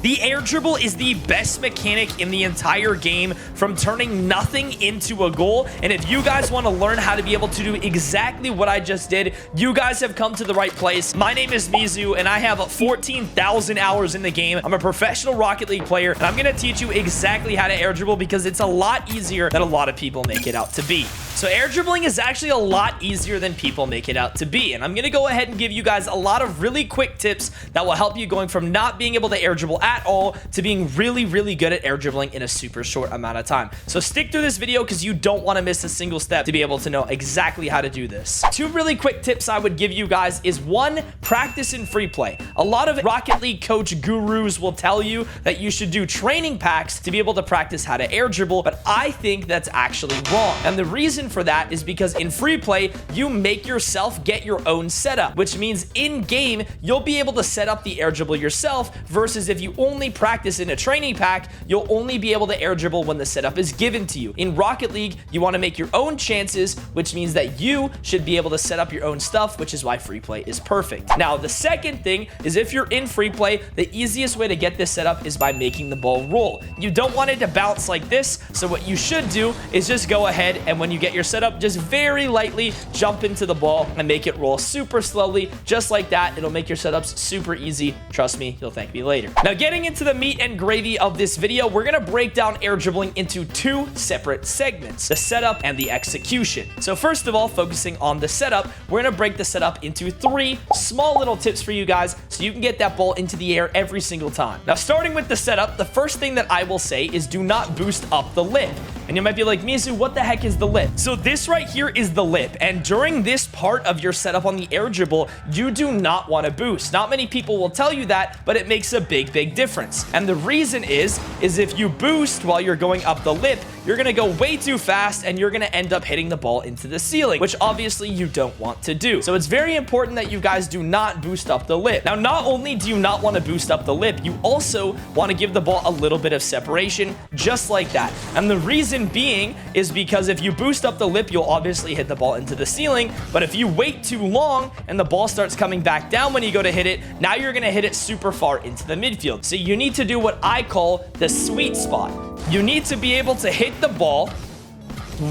The air dribble is the best mechanic in the entire game, from turning nothing into a goal. And if you guys want to learn how to be able to do exactly what I just did, you guys have come to the right place. My name is Mizu, and I have 14,000 hours in the game. I'm a professional Rocket League player, and I'm going to teach you exactly how to air dribble because it's a lot easier than a lot of people make it out to be. So air dribbling is actually a lot easier than people make it out to be. And I'm going to go ahead and give you guys a lot of really quick tips that will help you going from not being able to air dribble at all to being really, really good at air dribbling in a super short amount of time. So stick through this video because you don't want to miss a single step to be able to know exactly how to do this. Two really quick tips I would give you guys is one, practice in free play. A lot of Rocket League coach gurus will tell you that you should do training packs to be able to practice how to air dribble, but I think that's actually wrong. And the reason for that is because in free play, you make yourself get your own setup, which means in game, you'll be able to set up the air dribble yourself, versus if you only practice in a training pack, you'll only be able to air dribble when the setup is given to you. In Rocket League, you want to make your own chances, which means that you should be able to set up your own stuff, which is why free play is perfect. Now, the second thing is if you're in free play, the easiest way to get this set up is by making the ball roll. You don't want it to bounce like this, so what you should do is just go ahead and when you get your setup, just very lightly jump into the ball and make it roll super slowly, just like that. It'll make your setups super easy. Trust me, you'll thank me later. Now, getting into the meat and gravy of this video, we're gonna break down air dribbling into two separate segments, the setup and the execution. So first of all, focusing on the setup, we're gonna break the setup into three small little tips for you guys so you can get that ball into the air every single time. Now, starting with the setup, the first thing that I will say is do not boost up the lip. And you might be like, Mizu, what the heck is the lip? So this right here is the lip. And during this part of your setup on the air dribble, you do not want to boost. Not many people will tell you that, but it makes a big, big difference. And the reason is if you boost while you're going up the lip, you're going to go way too fast and you're going to end up hitting the ball into the ceiling, which obviously you don't want to do. So it's very important that you guys do not boost up the lip. Now, not only do you not want to boost up the lip, you also want to give the ball a little bit of separation, just like that. And the reason being is because if you boost up the lip, you'll obviously hit the ball into the ceiling. But if you wait too long and the ball starts coming back down when you go to hit it, now you're going to hit it super far into the midfield. So you need to do what I call the sweet spot. You need to be able to hit the ball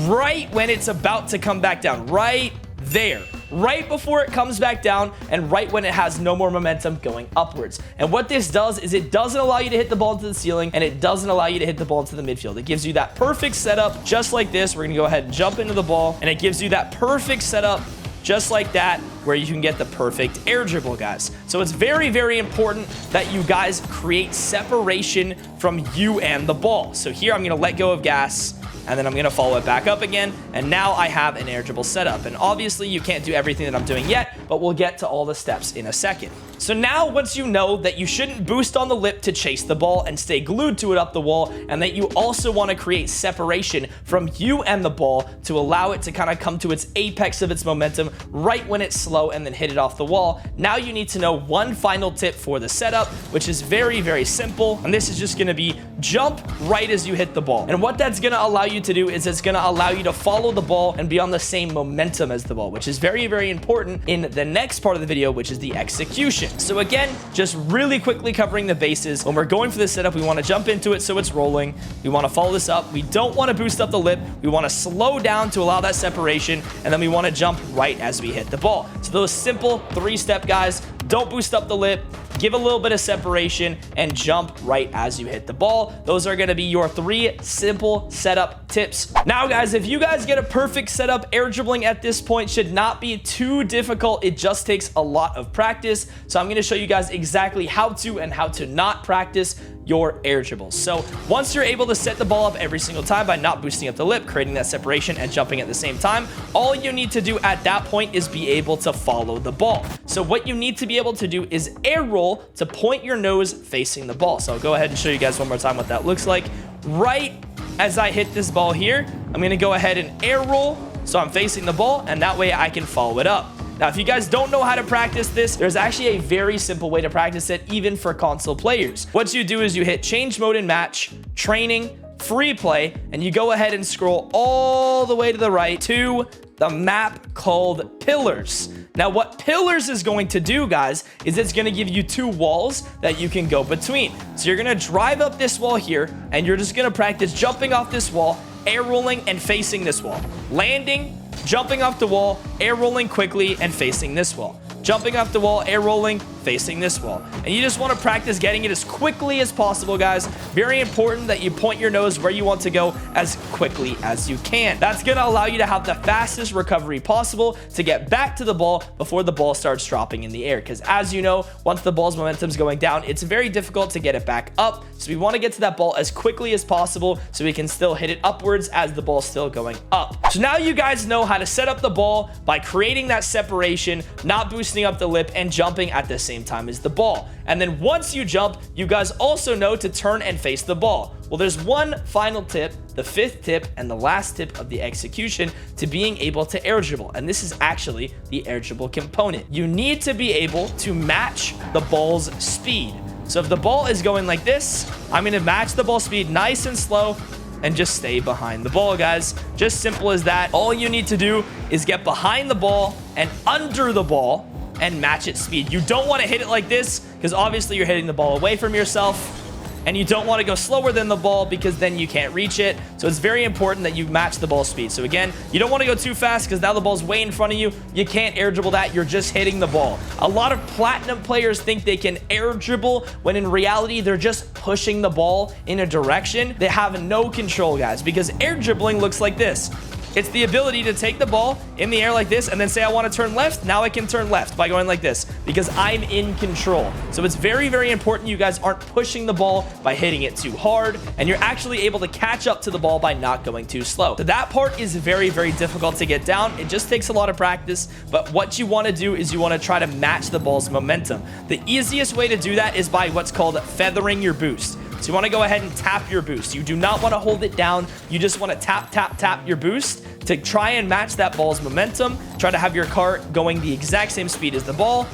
right when it's about to come back down, right there, right before it comes back down, and right when it has no more momentum going upwards. And what this does is it doesn't allow you to hit the ball into the ceiling, and it doesn't allow you to hit the ball into the midfield. It gives you that perfect setup just like this. We're going to go ahead and jump into the ball, and it gives you that perfect setup just like that, where you can get the perfect air dribble, guys. So it's very, very important that you guys create separation from you and the ball. So here I'm going to let go of gas, and then I'm going to follow it back up again, and now I have an air dribble setup. And obviously you can't do everything that I'm doing yet, but we'll get to all the steps in a second. So now once you know that you shouldn't boost on the lip to chase the ball and stay glued to it up the wall, and that you also want to create separation from you and the ball to allow it to kind of come to its apex of its momentum right when it's slow and then hit it off the wall, now you need to know one final tip for the setup, which is very, very simple. And this is just going to be jump right as you hit the ball. And what that's going to allow you to do is it's going to allow you to follow the ball and be on the same momentum as the ball, which is very, very important in the next part of the video, which is the execution. So again, just really quickly covering the bases. When we're going for this setup, we want to jump into it so it's rolling. We want to follow this up. We don't want to boost up the lip. We want to slow down to allow that separation, and then we want to jump right as we hit the ball. So those simple three-step guys, don't boost up the lip, give a little bit of separation, and jump right as you hit the ball. Those are going to be your three simple setup tips. Now, guys, if you guys get a perfect setup, air dribbling at this point should not be too difficult. It just takes a lot of practice. So I'm going to show you guys exactly how to and how to not practice your air dribbles. So once you're able to set the ball up every single time by not boosting up the lip, creating that separation, and jumping at the same time, all you need to do at that point is be able to follow the ball. So what you need to be able to do is air roll to point your nose facing the ball. So I'll go ahead and show you guys one more time what that looks like. Right as I hit this ball here, I'm going to go ahead and air roll so I'm facing the ball, and that way I can follow it up. Now, if you guys don't know how to practice this, there's actually a very simple way to practice it, even for console players. What you do is you hit change mode and match, training, free play, and you go ahead and scroll all the way to the right to the map called Pillars. Now, what pillars is going to do, guys, is it's going to give you 2 walls that you can go between. So you're going to drive up this wall here, and you're just going to practice jumping off this wall, air rolling, and facing this wall. Landing, jumping off the wall, air rolling quickly, and facing this wall. Jumping off the wall, air rolling, facing this wall. And you just want to practice getting it as quickly as possible, guys. Very important that you point your nose where you want to go as quickly as you can. That's going to allow you to have the fastest recovery possible to get back to the ball before the ball starts dropping in the air. Because as you know, once the ball's momentum is going down, it's very difficult to get it back up. So we want to get to that ball as quickly as possible so we can still hit it upwards as the ball's still going up. So now you guys know how to set up the ball by creating that separation, not boosting up the lip, and jumping at the same time as the ball. And then once you jump, you guys also know to turn and face the ball. Well, there's one final tip, the 5th tip and the last tip of the execution to being able to air dribble. And this is actually the air dribble component. You need to be able to match the ball's speed. So if the ball is going like this, I'm going to match the ball speed nice and slow and just stay behind the ball, guys. Just simple as that. All you need to do is get behind the ball and under the ball and match its speed. You don't want to hit it like this because obviously you're hitting the ball away from yourself, and you don't want to go slower than the ball because then you can't reach it. So it's very important that you match the ball speed. So again, you don't want to go too fast because now the ball's way in front of you. You can't air dribble that. You're just hitting the ball. A lot of platinum players think they can air dribble when in reality they're just pushing the ball in a direction. They have no control, guys, because air dribbling looks like this. It's the ability to take the ball in the air like this and then say, I want to turn left. Now I can turn left by going like this because I'm in control. So it's very, very important you guys aren't pushing the ball by hitting it too hard, and you're actually able to catch up to the ball by not going too slow. So that part is very, very difficult to get down. It just takes a lot of practice, but what you want to do is you want to try to match the ball's momentum. The easiest way to do that is by what's called feathering your boost. So you want to go ahead and tap your boost. You do not want to hold it down. You just want to tap, tap, tap your boost to try and match that ball's momentum. Try to have your cart going the exact same speed as the ball.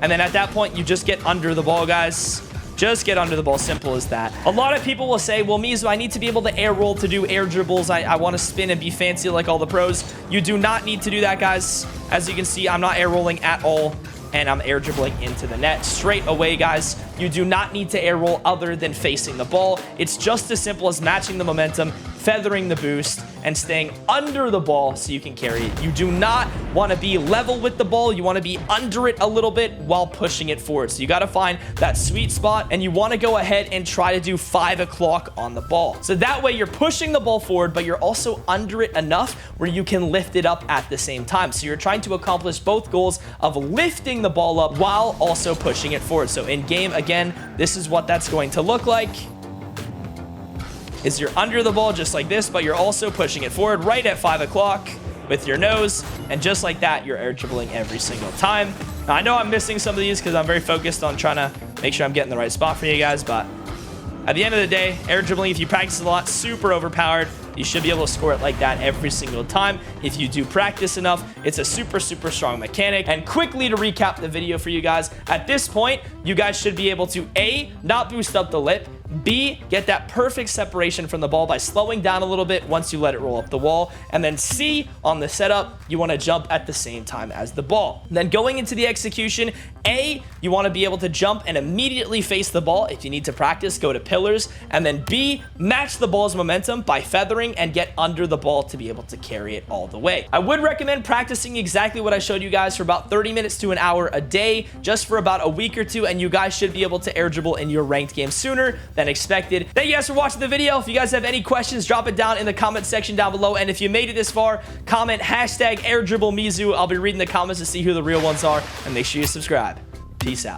And then at that point, you just get under the ball, guys. Just get under the ball. Simple as that. A lot of people will say, well, Mizu, I need to be able to air roll to do air dribbles. I want to spin and be fancy like all the pros. You do not need to do that, guys. As you can see, I'm not air rolling at all, and I'm air dribbling into the net straight away, guys. You do not need to air roll other than facing the ball. It's just as simple as matching the momentum, feathering the boost, and staying under the ball so you can carry it. You do not want to be level with the ball. You want to be under it a little bit while pushing it forward. So you got to find that sweet spot, and you want to go ahead and try to do 5 o'clock on the ball. So that way you're pushing the ball forward, but you're also under it enough where you can lift it up at the same time. So you're trying to accomplish both goals of lifting the ball up while also pushing it forward. So in game, again, this is what that's going to look like. Is you're under the ball just like this, but you're also pushing it forward right at 5 o'clock with your nose, and just like that, you're air dribbling every single time. Now, I know I'm missing some of these because I'm very focused on trying to make sure I'm getting the right spot for you guys, but at the end of the day, air dribbling, if you practice a lot, super overpowered. You should be able to score it like that every single time. If you do practice enough, it's a super, super strong mechanic. And quickly to recap the video for you guys, at this point, you guys should be able to A, not boost up the lip, B, get that perfect separation from the ball by slowing down a little bit once you let it roll up the wall. And then C, on the setup, you want to jump at the same time as the ball. Then going into the execution, A, you want to be able to jump and immediately face the ball. If you need to practice, go to pillars. And then B, match the ball's momentum by feathering and get under the ball to be able to carry it all the way. I would recommend practicing exactly what I showed you guys for about 30 minutes to an hour a day, just for about a week or two, and you guys should be able to air dribble in your ranked game sooner than expected. Thank you guys for watching the video. If you guys have any questions, drop it down in the comment section down below. And if you made it this far, comment hashtag AirDribbleMizu. I'll be reading the comments to see who the real ones are, and make sure you subscribe. Peace out.